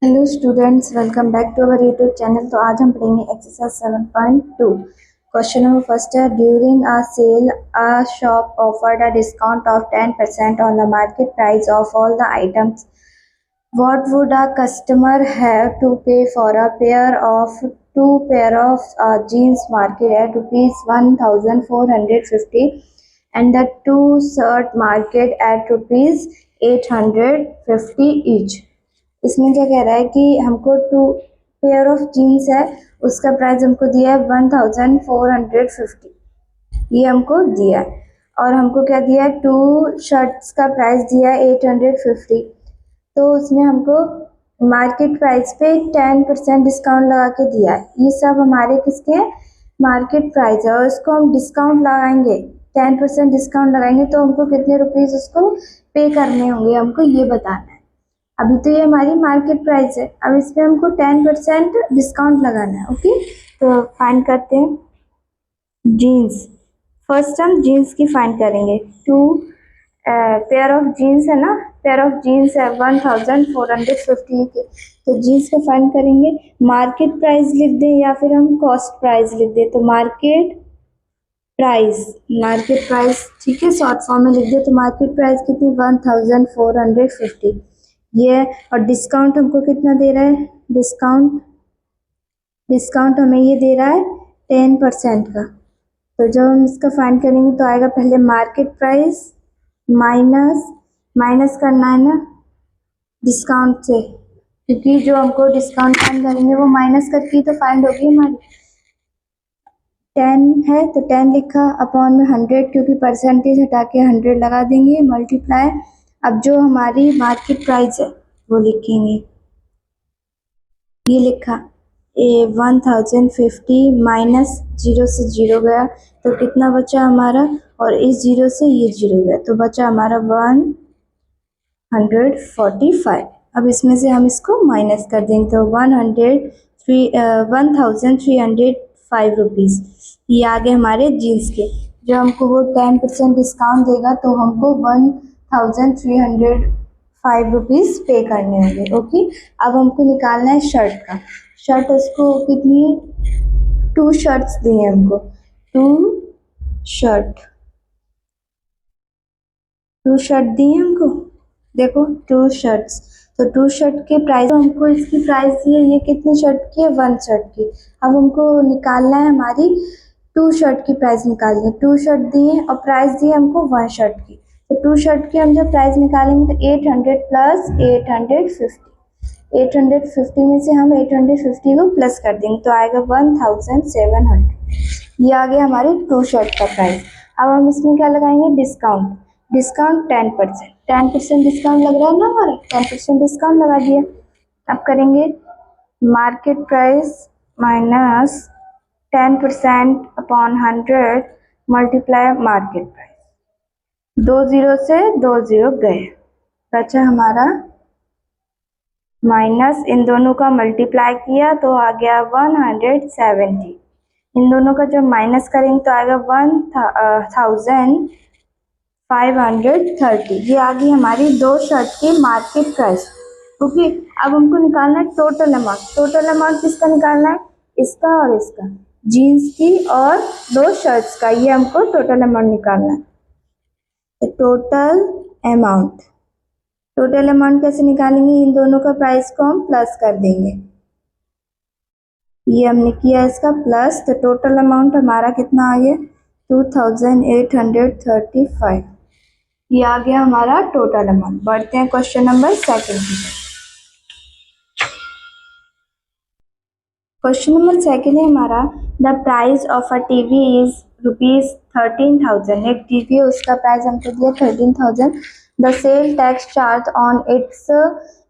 Hello students, welcome back to our YouTube channel. तो आज हम पढ़ेंगे एक्सरसाइज 7.2। क्वेश्चन नंबर फर्स्ट है, during a sale a shop offered a discount of 10% on the market price of all the items. What would a customer have to pay for a two pair of jeans market at rupees 1450 and the two shirt market at rupees 850 each? इसमें क्या कह रहा है कि हमको to pair of jeans है, उसका price हमको दिया है 1450, ये हमको दिया है। और हमको क्या दिया है, टू शर्ट्स का प्राइस दिया है 850। तो उसने हमको मार्केट प्राइस पे 10% डिस्काउंट लगा के दिया है। ये सब हमारे किसके हैं, मार्केट प्राइस है। और उसको हम डिस्काउंट लगाएंगे, 10% डिस्काउंट लगाएंगे तो हमको कितने रुपीस उसको पे करने होंगे, हमको ये बताना है। अभी तो ये हमारी मार्केट प्राइस है, अब इस पे हमको 10% डिस्काउंट लगाना है। ओके, तो फाइंड करते हैं जीन्स। फर्स्ट हम जीन्स की फाइंड करेंगे। टू पेयर ऑफ जीन्स है ना, पेयर ऑफ जीन्स है 1450 के, तो जीन्स का फाइंड करेंगे। मार्केट प्राइस लिख दें या फिर हम कॉस्ट प्राइस लिख दें, तो मार्केट प्राइस ठीक है, शॉर्ट फॉर्म में लिख दे। तो मार्केट प्राइस कितनी, 1450 ये। और डिस्काउंट हमको कितना दे रहा है, डिस्काउंट हमें ये दे रहा है 10% का। तो जब हम इसका फाइंड करेंगे तो आएगा पहले मार्केट प्राइस माइनस करना है ना डिस्काउंट से, क्योंकि जो हमको डिस्काउंट फाइंड करेंगे वो माइनस करके तो फाइंड होगी हमारी। 10 है तो 10 लिखा, अपॉन में 100, क्योंकि परसेंटेज हटा के 100 लगा देंगे, मल्टीप्लाई। अब जो हमारी मार्केट प्राइस है वो लिखेंगे, ये लिखा 1050 माइनस 0 से 0 गया तो कितना बचा हमारा, और इस 0 से ये 0 गया तो बचा हमारा 145। अब इसमें से हम इसको माइनस कर देंगे तो 1305 रुपीज़। ये आ गए हमारे जीन्स के। जो हमको वो 10% डिस्काउंट देगा तो हमको 1305 रुपीज़ पे करने होंगे। ओके, अब हमको निकालना है शर्ट का। शर्ट उसको कितनी, टू शर्ट्स दिए हमको, टू शर्ट दिए हमको, देखो टू शर्ट्स। तो टू शर्ट के प्राइस हमको, इसकी प्राइस दी है, ये कितनी शर्ट की है, 1 शर्ट की। अब हमको निकालना है हमारी टू शर्ट की प्राइस निकालनी है। टू शर्ट दी है और प्राइस दी है हमको 1 शर्ट की। तो टू शर्ट की हम जब प्राइस निकालेंगे तो 800 प्लस 850 में से हम 850 को प्लस कर देंगे तो आएगा 1700। ये आ गया हमारे टू शर्ट का प्राइस। अब हम इसमें क्या लगाएंगे, डिस्काउंट 10% डिस्काउंट लग रहा है ना हमारा, 10% डिस्काउंट लगा दिया। अब करेंगे market price minus 10% upon 100 multiply market price. 2 0 से 2 0 गए, बचा हमारा माइनस, इन दोनों का मल्टीप्लाई किया तो आ गया 170। इन दोनों का जब माइनस करेंगे तो आएगा 1530। ये आ गई हमारी दो शर्ट की मार्केट प्राइस। ओके, अब हमको निकालना है टोटल अमाउंट। टोटल अमाउंट किसका निकालना है, इसका और इसका, जीन्स की और दो शर्ट्स का, ये हमको टोटल अमाउंट निकालना है। तो टोटल अमाउंट कैसे निकालेंगे, इन दोनों का प्राइस को हम प्लस कर देंगे। ये हमने किया इसका प्लस, तो टोटल अमाउंट हमारा कितना आ गया, 2835। ये आ गया हमारा टोटल अमाउंट। बढ़ते हैं क्वेश्चन नंबर सेकंड की। क्वेश्चन नंबर सेकंड है हमारा, the price of a TV is ₹13,000। एक टीवी है, उसका प्राइस हमको दिया 13,000। The sale tax charge on it's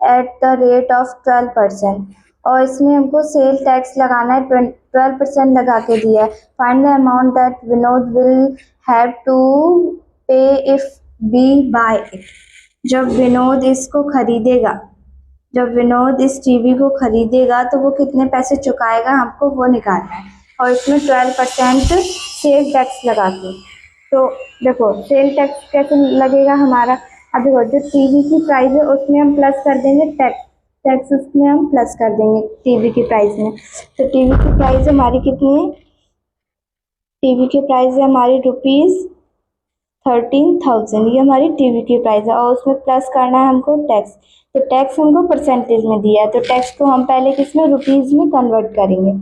at the rate of 12%। और इसमें हमको सेल टैक्स लगाना है, 12% लगा के दिया है। Find the amount that Vinod will have to pay if we buy it. जब विनोद इसको खरीदेगा, जब विनोद इस टीवी को खरीदेगा तो वो कितने पैसे चुकाएगा, हमको वो निकालना है। और इसमें 12% सेल टैक्स लगा के, तो देखो सेल टैक्स कैसे लगेगा हमारा। अब देखो जो टीवी की प्राइस है उसमें हम प्लस कर देंगे टैक्स, टैक्स उसमें हम प्लस कर देंगे टीवी की प्राइस में। तो टीवी की प्राइस हमारी कितनी है? टीवी की प्राइस है हमारी ₹13,000। ये हमारी टीवी की प्राइस है और उसमें प्लस करना है हमको टैक्स। तो टैक्स हमको परसेंटेज में दिया है, तो टैक्स को हम पहले किसमें, रुपीज में कन्वर्ट करेंगे।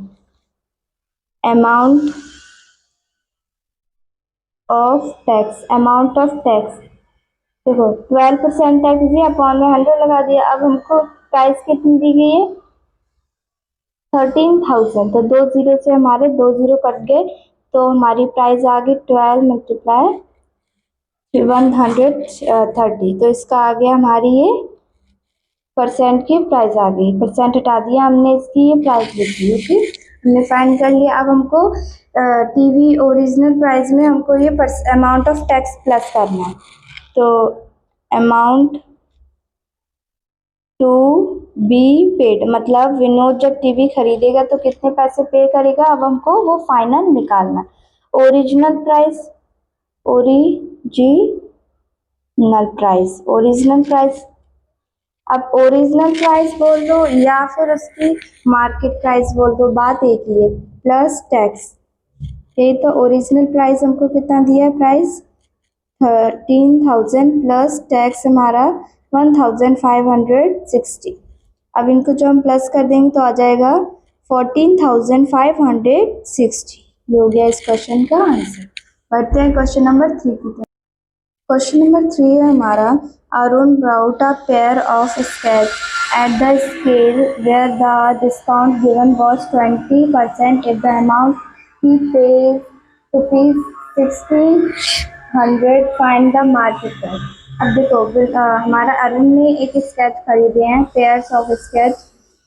Amount of tax, amount of tax देखो 12% टैक्स दिया, अपॉन में 100 लगा दिया। अब हमको प्राइस कितनी दी गई है? 13,000। तो 2 जीरो से हमारे 2 जीरो कट गए, तो हमारी प्राइस आ गई 12 मल्टीप्लाई 130। तो इसका आ गया हमारी ये परसेंट की प्राइस आ गई, परसेंट हटा दिया हमने, इसकी ये प्राइस लिखी। ओके, हमने फाइंड कर लिया। अब हमको टीवी ओरिजिनल प्राइस में हमको ये अमाउंट ऑफ टैक्स प्लस करना है। तो अमाउंट टू बी पेड, मतलब विनोद जब टीवी खरीदेगा तो कितने पैसे पे करेगा, अब हमको वो फाइनल निकालना है। Original price, original price, original price. अब ओरिजिनल प्राइस बोल दो या फिर उसकी मार्केट प्राइस बोल दो, बात एक ही है, प्लस टैक्स। ये तो ओरिजिनल प्राइस हमको कितना दिया है, प्राइस 13,000 प्लस टैक्स हमारा 1,560। अब इनको जो हम प्लस कर देंगे तो आ जाएगा 14,560। ये हो गया इस क्वेश्चन का आंसर। बढ़ते हैं क्वेश्चन नंबर 3 की तरफ। क्वेश्चन नंबर 3 है हमारा, Arun brought a pair of sketch at the scale where the discount given was 20% if the amount he pays ₹1,600, find the market price। अब देखो हमारा अरुण ने एक स्केच खरीदे हैं, पेयर्स ऑफ स्केच,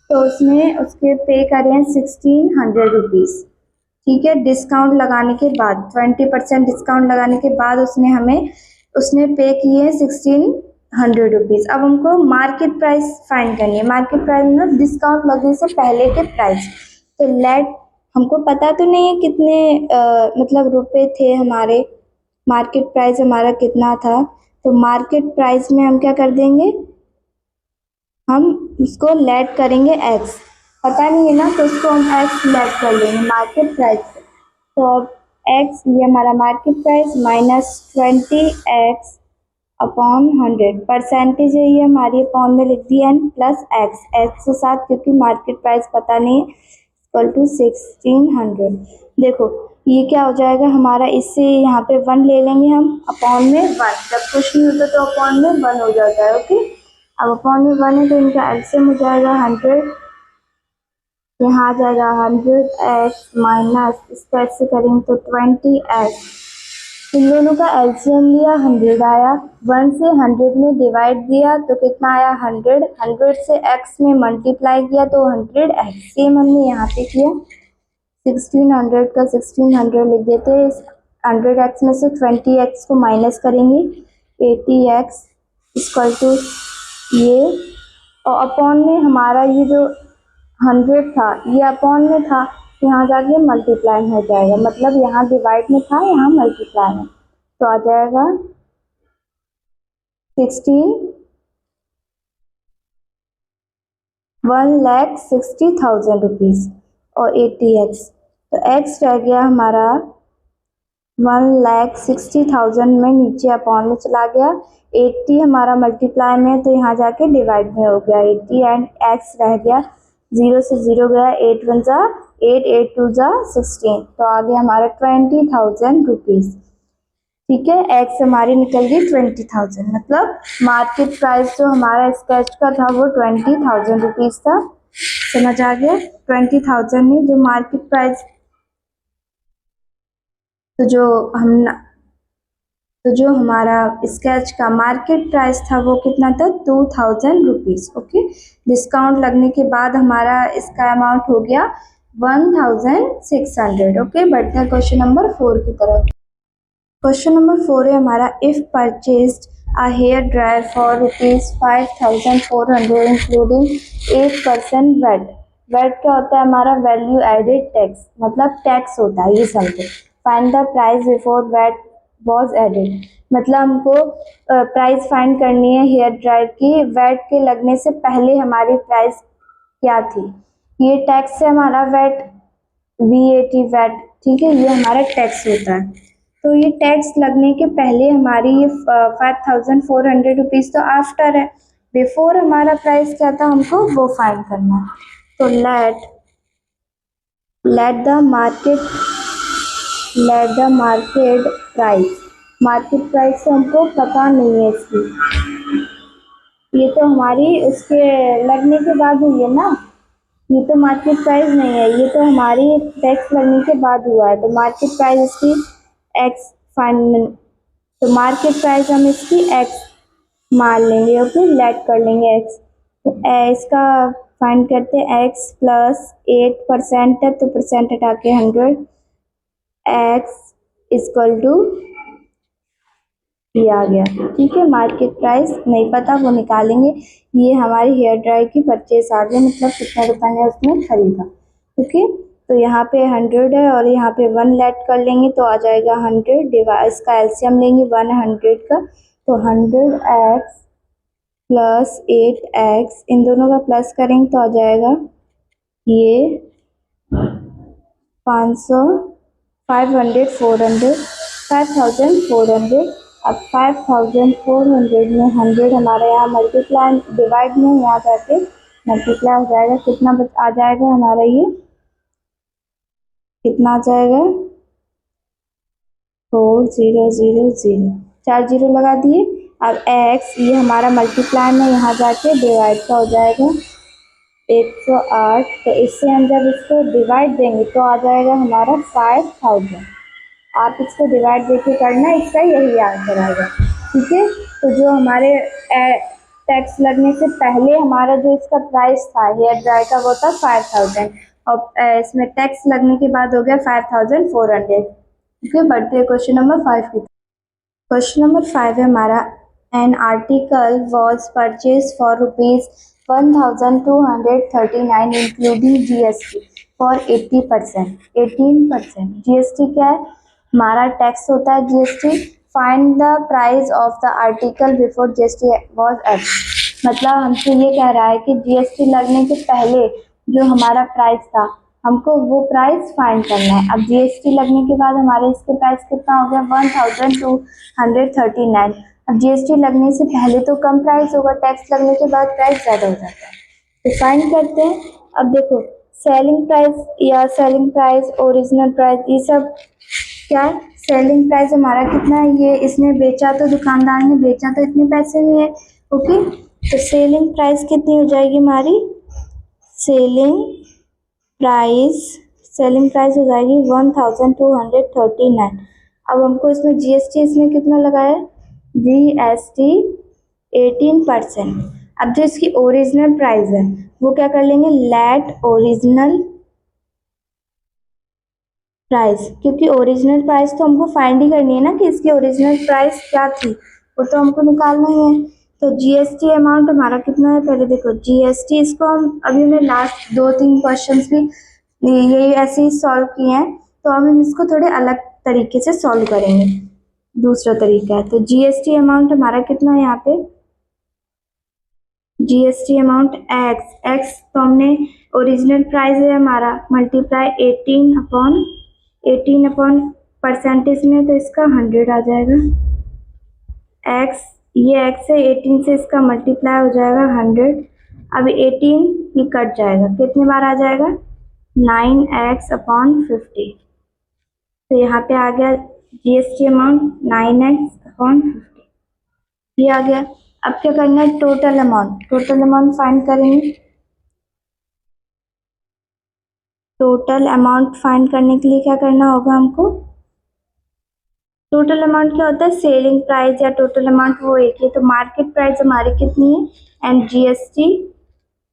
तो उसने उसके पे करे हैं 1,600 रुपीज़। ठीक है, डिस्काउंट लगाने के बाद 20% डिस्काउंट लगाने के बाद उसने पे किए 1,600 रुपीज़। अब हमको मार्केट प्राइस फाइंड करनी है। मार्केट प्राइस मतलब डिस्काउंट लगने से पहले के प्राइस। तो लेट, हमको पता तो नहीं है कितने मतलब रुपए थे हमारे, मार्केट प्राइस हमारा कितना था। तो मार्केट प्राइस में हम क्या कर देंगे, हम उसको लेट करेंगे एक्स, पता नहीं है ना, तो उसको हम एक्स लेट कर लेंगे मार्केट प्राइस से। तो अब एक्स, ये हमारा market price minus 20x upon 100, percentage है ये हमारी, अपॉन में लिख दिया एन प्लस एक्स, एक्स के साथ क्योंकि मार्केट प्राइस पता नहीं है, इक्वल टू 1,600। देखो ये क्या हो जाएगा हमारा, इससे यहाँ पे 1 ले लेंगे हम, अपॉन में 1, जब कुछ नहीं होता तो अपॉन में 1 हो जाता है। ओके, अब अपॉन में 1 है तो इनका एलसीएम हो जाएगा 100, यहाँ आ जाएगा 100x माइनस, इसका ऐसे करेंगे तो 20x, इन दोनों का एलसीएम लिया 100 आया, 1 से 100 में डिवाइड दिया तो कितना आया 100, 100 से x में मल्टीप्लाई किया तो 100x, सेम हमने यहाँ पे किया। 1600 का 1600 लिख देते हैं, 100x में से 20x को माइनस करेंगे, 80x इक्वल टू ये, और अपॉन में हमारा ये जो 100 था ये अपॉन में था, यहाँ जाके मल्टीप्लाई हो जाएगा, मतलब यहाँ डिवाइड में था यहाँ मल्टीप्लाई में, तो आ जाएगा 1,60,000 रुपीज़ और 80x, तो x रह गया हमारा 1,60,000 में, नीचे अपॉन में चला गया, 80 हमारा मल्टीप्लाई में तो यहाँ जाके डिवाइड में हो गया 80, एंड x रह गया 0 से 0 गया, 8 1 जा 8, 8 2 जा 16, तो आ गया हमारा 20,000 रुपीज़। ठीक है, x हमारी निकल गई 20,000, मतलब मार्केट प्राइस जो हमारा स्केच का था वो 20,000 रुपीज़ था। समझ आ गया, 20,000 नहीं, जो मार्केट प्राइस, तो जो हमारा स्केच का मार्केट प्राइस था वो कितना था, 2,000 रुपीज़। ओके, डिस्काउंट लगने के बाद हमारा इसका अमाउंट हो गया 1,600। ओके, बढ़ते हैं क्वेश्चन नंबर 4 की तरफ। क्वेश्चन नंबर 4 है हमारा, if purchased a hair dryer for ₹5,400 including 8% VAT. VAT क्या होता है हमारा, वैल्यू एडेड टैक्स, मतलब टैक्स होता है ये समझो। Find the price before VAT was added, मतलब हमको प्राइस फाइंड करनी है हेयर ड्रायर की वैट के लगने से पहले हमारी प्राइस क्या थी। ये टैक्स है हमारा वैट, VAT वैट, ठीक है, ये हमारा टैक्स होता है। तो ये टैक्स लगने के पहले हमारी ये 5400 रुपीज़ तो आफ्टर है, बिफोर हमारा प्राइस क्या था हमको वो फाइंड करना है। तो let the market price, market price तो हमको पता नहीं है इसकी, ये तो हमारी उसके लगने के बाद हुई है ना, ये तो मार्केट प्राइस नहीं है, ये तो हमारी टैक्स लगने के बाद हुआ है। तो मार्केट प्राइस इसकी एक्स फाइंड, तो मार्केट प्राइस हम इसकी एक्स मान लेंगे और फिर लेट कर लेंगे एक्स। तो इसका फाइंड करते हैं, एक्स प्लस 8% है तो परसेंट हटा के 100, एक्स इक्वल टू ये आ गया, ठीक है। मार्केट प्राइस नहीं पता वो निकालेंगे, ये हमारी हेयर ड्रायर की परचेस आ गई, मतलब कितने रुपए ने उसने खरीदा, ओके। तो यहाँ पे 100 है और यहाँ पे 1 लेट कर लेंगे तो आ जाएगा 100 डिवाइड, इसका एलसीएम लेंगे 100 का, तो 100x प्लस 8x, इन दोनों का प्लस करेंगे तो आ जाएगा ये 500, 5400, अब 5400 में 100 हमारे यहाँ मल्टीप्लाई डिवाइड में यहाँ जाके मल्टीप्लाई हो जाएगा, कितना आ जाएगा हमारा, ये कितना आ जाएगा 4000, 4 जीरो लगा दिए। अब x ये हमारा मल्टीप्लाई में यहाँ जाके डिवाइड का हो जाएगा 108, तो इससे हम जब इसको डिवाइड देंगे तो आ जाएगा हमारा 5000। आप इसको डिवाइड देके करना, इसका यही आंसर आएगा, ठीक है। तो जो हमारे टैक्स लगने से पहले हमारा जो इसका प्राइस था हेयर ड्रायर का वो था 5000, और इसमें टैक्स लगने के बाद हो गया 5400, ठीक है। बढ़ते हैं क्वेश्चन नंबर 5 की। क्वेश्चन नंबर 5 है हमारा, an article was purchase for ₹1239 including GST for 80%, 18%। GST क्या है, हमारा टैक्स होता है GST। Find the price of the article before GST was add, मतलब हमसे ये कह रहा है कि GST लगने के पहले जो हमारा प्राइस था हमको वो प्राइस फाइंड करना है। अब GST लगने के बाद हमारे इसके प्राइस कितना हो गया 1239। अब GST लगने से पहले तो कम प्राइस होगा, टैक्स लगने के बाद प्राइस ज़्यादा हो जाता है, तो फाइंड करते हैं। अब देखो सेलिंग प्राइस या सेलिंग प्राइस, ओरिजिनल प्राइस, ये सब क्या है। सेलिंग प्राइस हमारा कितना है, ये इसने बेचा तो दुकानदार ने बेचा तो इतने पैसे में है, ओके। तो सेलिंग प्राइस कितनी हो जाएगी हमारी, सेलिंग प्राइस हो जाएगी 1239। अब हमको इसमें GST इसने कितना लगाया, GST 18%। अब जो इसकी ओरिजिनल प्राइस है वो क्या कर लेंगे, लेट ओरिजिनल प्राइस, क्योंकि ओरिजिनल प्राइस तो हमको फाइंड ही करनी है ना कि इसकी ओरिजिनल प्राइस क्या थी, वो तो हमको निकालना ही है। तो GST अमाउंट हमारा कितना है, पहले देखो GST, इसको हम अभी हमने लास्ट 2-3 क्वेश्चंस भी यही ऐसे ही सॉल्व किए हैं, तो हम इसको थोड़े अलग तरीके से सॉल्व करेंगे, दूसरा तरीका है। तो GST अमाउंट हमारा कितना है यहाँ पे, GST अमाउंट एक्स तो हमने ओरिजिनल प्राइस है हमारा मल्टीप्लाई 18 अपॉन परसेंटेज में, तो इसका 100 आ जाएगा। एक्स, ये एक्स है, 18 से इसका मल्टीप्लाई हो जाएगा 100। अब 18 ये कट जाएगा, कितने बार आ जाएगा 9x अपॉन 50, तो यहाँ पे आ गया GST अमाउंट 9x अपॉन 50, ये आ गया। अब क्या करना है, टोटल अमाउंट फाइंड करेंगे। टोटल अमाउंट फाइंड करने के लिए क्या करना होगा हमको, टोटल अमाउंट क्या होता है, सेलिंग प्राइस या टोटल अमाउंट वो एक ही, तो मार्केट प्राइस हमारी कितनी है एंड GST,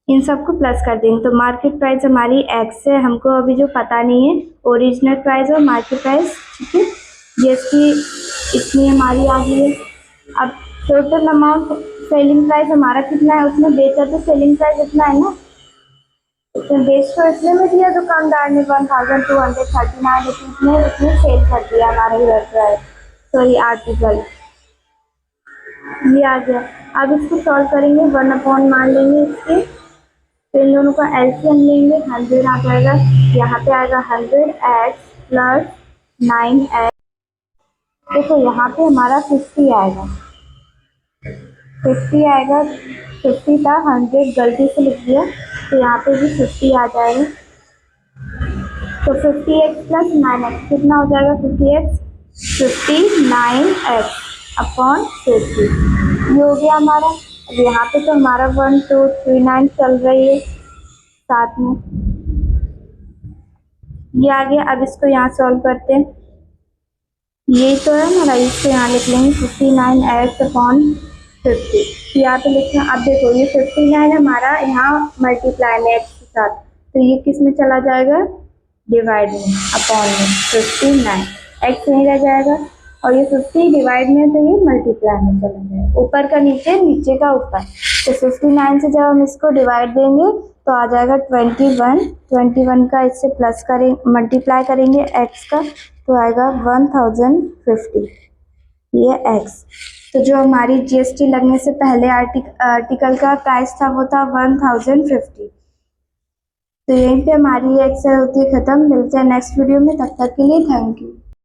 इन सबको प्लस कर देंगे, तो मार्केट प्राइस हमारी एक्स है, हमको अभी जो पता नहीं है ओरिजिनल प्राइस और मार्केट प्राइस, ठीक है। GST इतनी हमारी आ गई है। अब टोटल अमाउंट, सेलिंग प्राइस हमारा कितना है, उसने बेचा तो सेलिंग प्राइस इतना है ना, उसने बेच तो इतने में दिया दुकानदार ने 1239 रुपीज में, उसने सेल कर दिया हमारे घर पर, सॉरी आर्टिकल, ये आ गया। अब इसको सॉल्व करेंगे, 1 मान लेंगे इसके, तो इन दोनों का एलसीएम लेंगे, 100 आ जाएगा, यहाँ पे आएगा 100x प्लस 9x। देखो यहाँ पे हमारा 50 आएगा, 50 आएगा, 50 था, 100 गलती से लिख दिया, तो यहाँ पे भी 50 आ जाएगा। तो 50x प्लस 9x कितना हो जाएगा, 50x 59x अपॉन 50, ये हो गया हमारा। अब यहाँ पे तो हमारा 1 2 3 9 चल रही है साथ में, ये आ गया। अब इसको यहाँ सॉल्व करते हैं, ये तो है हमारा, इसको यहाँ लिख लेंगे 59x अपॉन 50, यहाँ पे लिखना। अब देखो ये 59 हमारा यहाँ मल्टीप्लाई में x के साथ, तो ये किस में चला जाएगा, डिवाइड में, अपॉन में 59, x नहीं रह जाएगा, और ये 50 डिवाइड में, तो ये मल्टीप्लाई में चला जाएगा, ऊपर का नीचे, नीचे का ऊपर। तो 59 से जब हम इसको डिवाइड देंगे तो आ जाएगा 21, 21 का इससे प्लस करें, मल्टीप्लाई करेंगे x का, तो आएगा 1050, ये x। तो जो हमारी जीएसटी लगने से पहले आर्टिकल का प्राइस था वो था 1050। तो यहीं पे हमारी ये एक्सरसाइज होती है खत्म। मिलते हैं नेक्स्ट वीडियो में, तब तक के लिए थैंक यू।